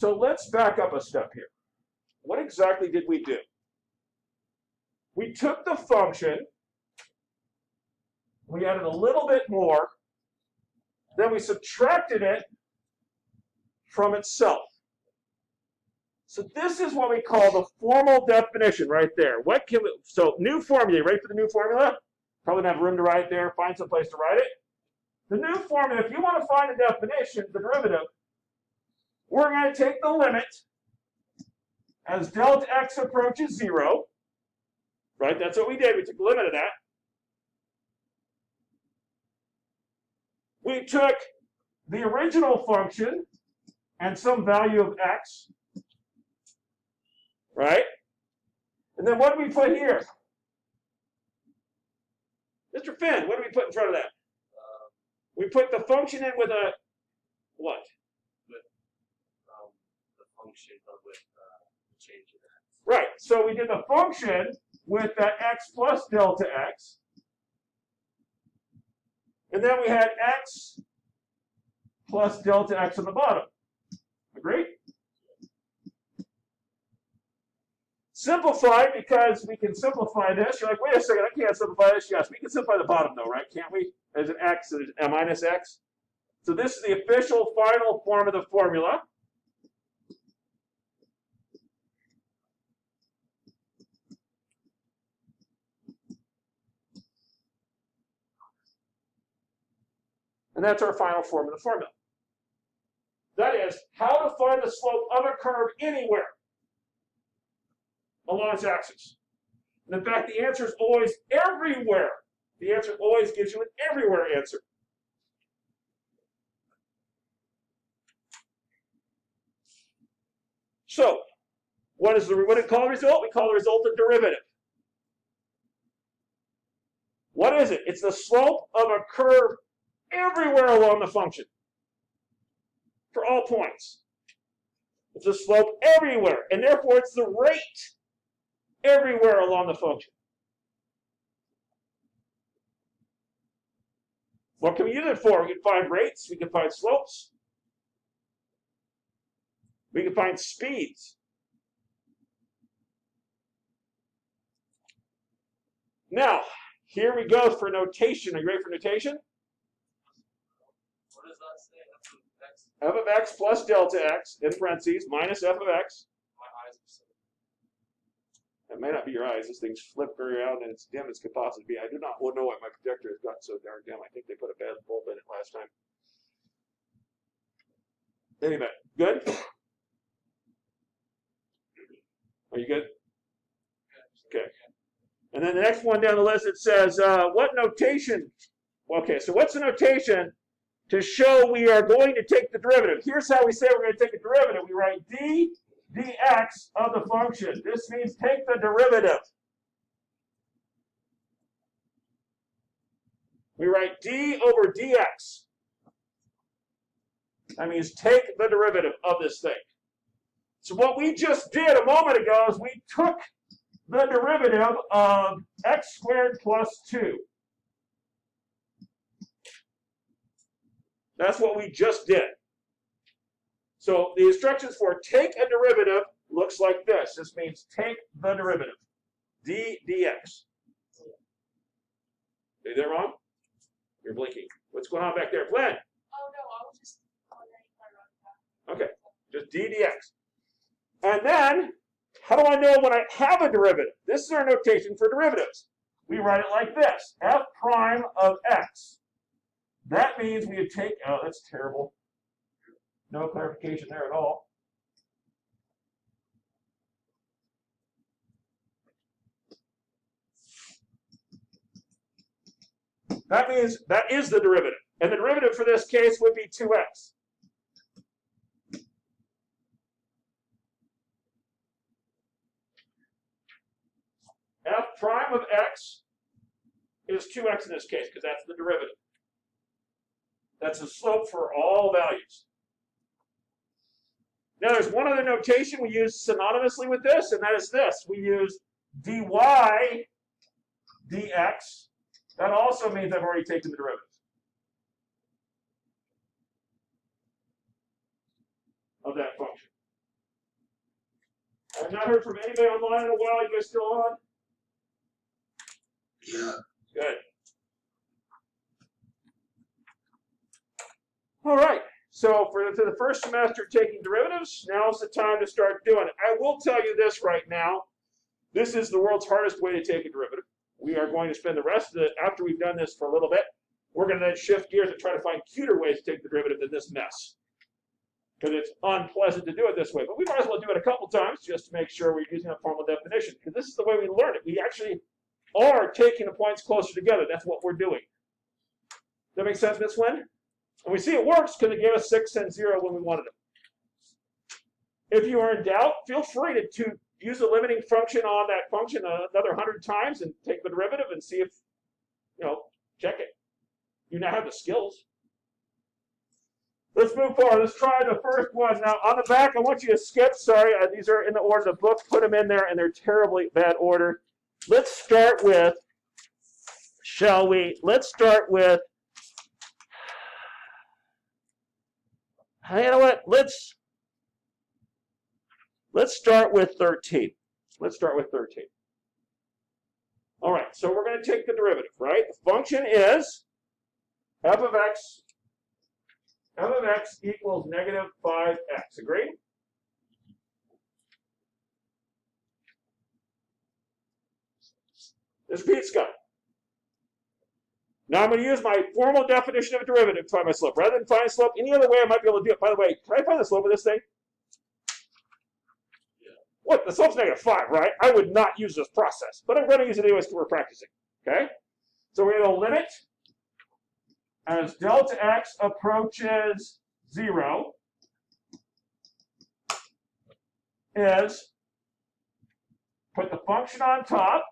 So let's back up a step here. What exactly did we do? We took the function, we added a little bit more, then we subtracted it from itself. So this is what we call the formal definition right there. What can we, so new formula, ready for the new formula? Probably don't have room to write it there, find some place to write it. The new formula, if you want to find the definition, the derivative, we're going to take the limit as delta x approaches 0. Right? That's what we did. We took the limit of that. We took the original function and some value of x. Right? And then what do we put here? Mr. Finn, what do we put in front of that? We put the function in with a what? With the function, but with the change in x. Right. So we did the function with that x plus delta x. And then we had x plus delta x on the bottom. Agreed? Simplified, because we can simplify this. You're like, wait a second, I can't simplify this. Yes, we can simplify the bottom though, right? Can't we? There's an x, there's a minus x. So this is the official final form of the formula. And that's our final form of the formula. That is, how to find the slope of a curve anywhere along its axis. And in fact, the answer is always everywhere. The answer always gives you an everywhere answer. So, what do we call the result? We call the resultant derivative. What is it? It's the slope of a curve everywhere along the function. For all points. It's a slope everywhere, and therefore it's the rate everywhere along the function. What can we use it for? We can find rates, we can find slopes, we can find speeds. Now, here we go for notation. Are you ready for notation? What does that say? F of x plus delta x, in parentheses, minus f of x. My eyes are so. That may not be your eyes. This thing's flipped around and it's dim as could possibly be. I do not know why my projector has gotten so darn dim. I think they put a bad bulb in it last time. Anyway, good? Are you good? Okay. And then the next one down the list, it says, what notation? Okay, so what's the notation to show we are going to take the derivative? Here's how we say we're going to take a derivative. We write d dx of the function. This means take the derivative. We write d over dx. That means take the derivative of this thing. So what we just did a moment ago is we took the derivative of x squared plus 2. That's what we just did. So the instructions for take a derivative looks like this. This means take the derivative, d dx. Is that wrong? You're blinking. What's going on back there, Glenn? Oh no, I was just wondering if I wrote that. Okay, just d dx. And then, how do I know when I have a derivative? This is our notation for derivatives. We write it like this, f prime of x. That means we would take, oh, that's terrible. No clarification there at all. That means that is the derivative. And the derivative for this case would be 2x. F prime of x is 2x in this case, because that's the derivative. That's the slope for all values. Now there's one other notation we use synonymously with this, and that is this. We use dy dx. That also means I've already taken the derivative of that function. I've not heard from anybody online in a while. You guys still on? Yeah. Good. All right. So for the first semester taking derivatives, now's the time to start doing it. I will tell you this right now. This is the world's hardest way to take a derivative. We are going to spend the rest of it, after we've done this for a little bit, we're going to then shift gears and try to find cuter ways to take the derivative than this mess. Because it's unpleasant to do it this way. But we might as well do it a couple times just to make sure we're using a formal definition. Because this is the way we learn it. We actually are taking the points closer together. That's what we're doing. Does that make sense, Miss Wynn? And we see it works because it gave us 6 and 0 when we wanted them. If you are in doubt, feel free to use the limiting function on that function another 100 times and take the derivative and see if, check it. You now have the skills. Let's move forward. Let's try the first one. Now, on the back, I want you to skip. Sorry, these are in the order of the book. Put them in there, and they're terribly bad order. Let's start with, shall we? Let's start with, you know what? Let's start with 13. Let's start with 13. All right, so we're going to take the derivative, right? The function is f of x equals negative 5x. Agree? This is Pete Scott. Now I'm going to use my formal definition of a derivative to find my slope. Rather than find a slope any other way, I might be able to do it. By the way, can I find the slope of this thing? Yeah. What? The slope's negative 5, right? I would not use this process, but I'm going to use it anyways because we're practicing. Okay? So we're going to limit as delta x approaches 0 is put the function on top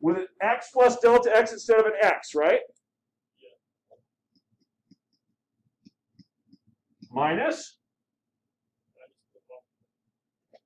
with an x plus delta x instead of an x, right? Yeah. Minus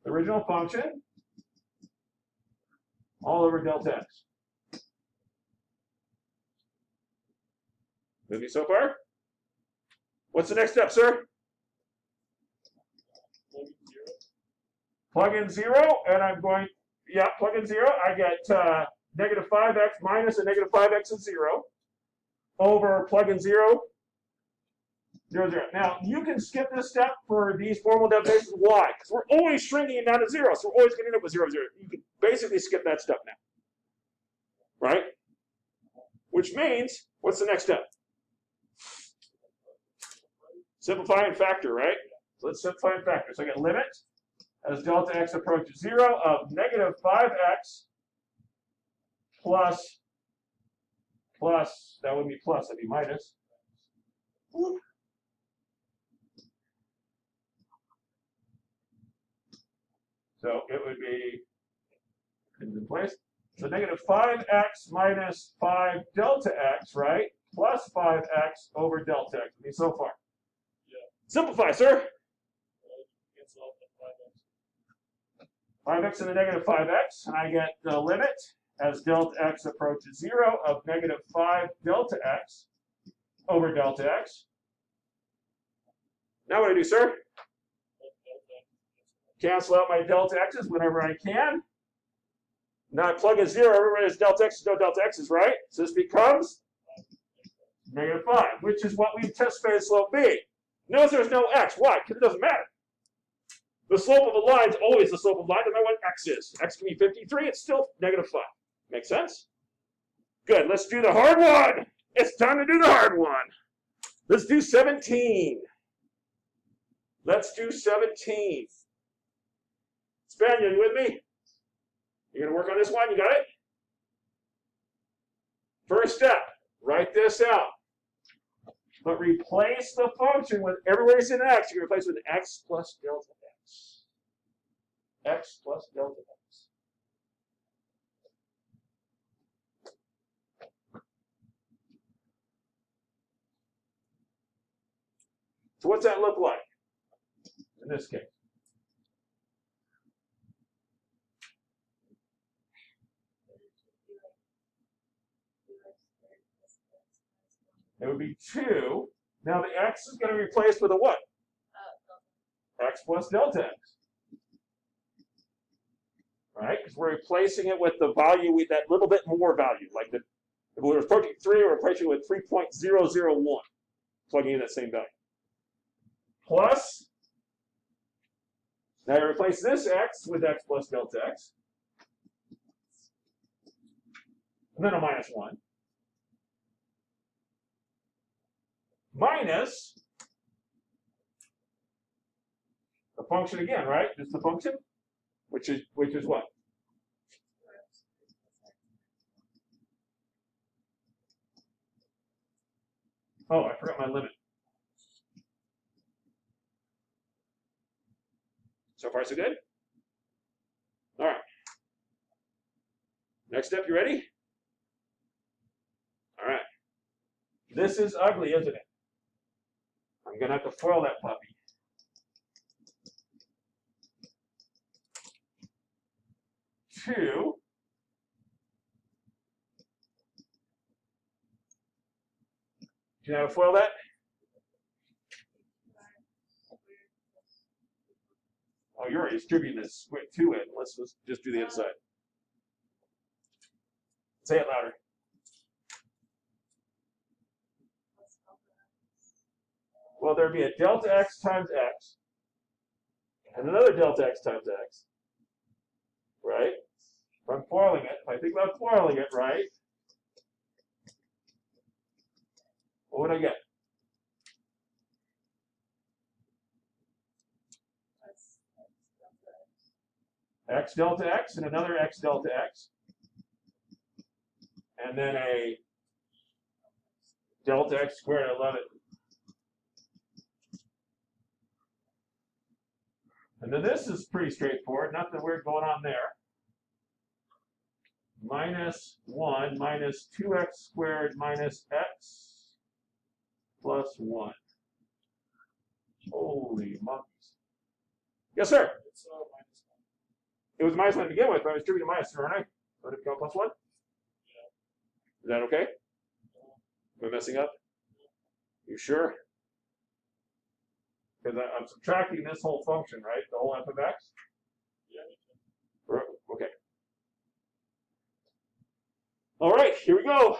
the original function all over delta x. With me so far? What's the next step, sir? Plug in 0, and I'm going, plug in 0. I get negative 5x minus a negative 5x is 0 over plug in 0, 0, 0. Now, you can skip this step for these formal definitions. Why? Because we're always shrinking it down to 0, so we're always going to end up with 0, 0. You can basically skip that step now. Right? Which means, what's the next step? Simplify and factor, right? So let's simplify and factor. So I get limit as delta x approaches 0 of negative 5x plus, that would be plus, that'd be minus. So it would be in place. So negative 5x minus 5 delta x, right? Plus 5x over delta x. I mean, so far. Yeah. Simplify, sir. 5x and a negative 5x, and I get the limit as delta x approaches 0 of negative 5 delta x over delta x. Now what do I do, sir? Cancel out my delta x's whenever I can. Now I plug in 0, everybody has delta x's, no delta x's, right? So this becomes negative 5, which is what we anticipated slope be. Notice there's no x. Why? Because it doesn't matter. The slope of a line is always the slope of a line, no matter what x is. X can be 53, it's still negative 5. Make sense? Good, let's do the hard one. It's time to do the hard one. Let's do 17. Let's do 17. Spaniel, you with me? You gonna work on this one? You got it? First step, write this out. But replace the function with everywhere's in x. You can replace it with x plus delta x. X plus delta x. So what's that look like in this case? It would be 2. Now the x is going to be replaced with a what? X plus delta x. Because we're replacing it with the value, that little bit more value. Like if we were approaching 3, we're replacing it with 3.001, plugging in that same value. Plus, now I replace this x with x plus delta x. And then a minus 1. Minus the function again, right? Just the function, which is what? Oh, I forgot my limit. So far, so good? All right. Next step, you ready? All right. This is ugly, isn't it? I'm going to have to foil that puppy. Two. Do you know how to foil that? Oh, you're already distributing this to it. Let's just do the inside. Say it louder. Well, there'd be a delta x times x, and another delta x times x, right? If I'm foiling it, if I think about foiling it, right? What would I get? X delta x and another x delta x. And then a delta x squared. I love it. And then this is pretty straightforward. Nothing weird going on there. Minus 1 minus 2x squared minus x plus 1. Holy monkeys. Yes, sir? It's minus 1. It was minus 1 to begin with, but I was distributing minus 2, aren't I? Let it become plus 1? Yeah. Is that okay? Am I messing up? You sure? Because I'm subtracting this whole function, right? The whole f of x? Yeah. Okay. All right, here we go.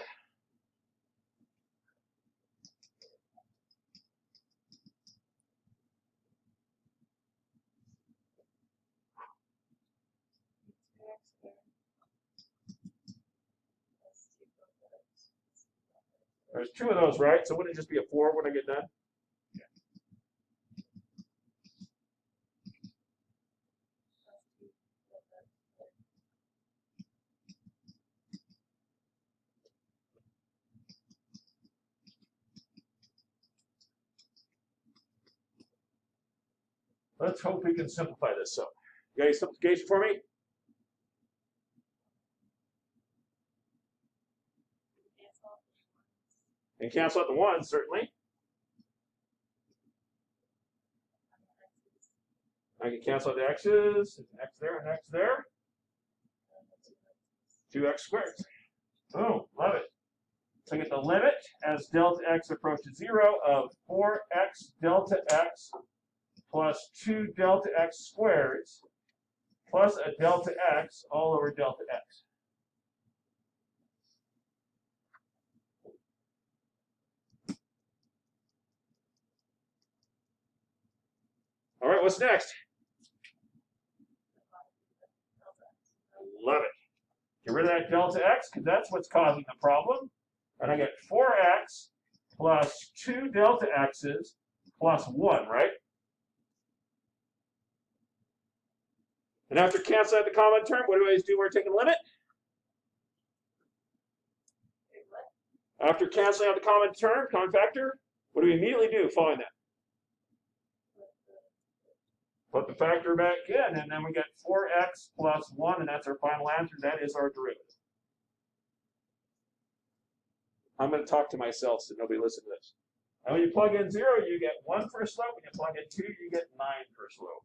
There's 2 of those, right? So wouldn't it just be a 4 when I get done? Let's hope we can simplify this. So, you got any simplification for me? And cancel out the 1s, certainly. I can cancel out the x's. There's an x there, an x there. 2x squared. Oh, love it. So I get the limit as delta x approaches 0 of 4x delta x plus 2 delta x squareds plus a delta x all over delta x. All right, what's next? Love it. Get rid of that delta x because that's what's causing the problem. And I get 4x plus 2 delta x's plus 1, right? And after canceling out the common term, what do I always do when we're taking a limit? After canceling out the common term, common factor, what do we immediately do following that? Put the factor back in, and then we get 4x plus 1, and that's our final answer. That is our derivative. I'm going to talk to myself so nobody listen to this. And when you plug in 0, you get 1 for a slope. When you plug in 2, you get 9 for a slope.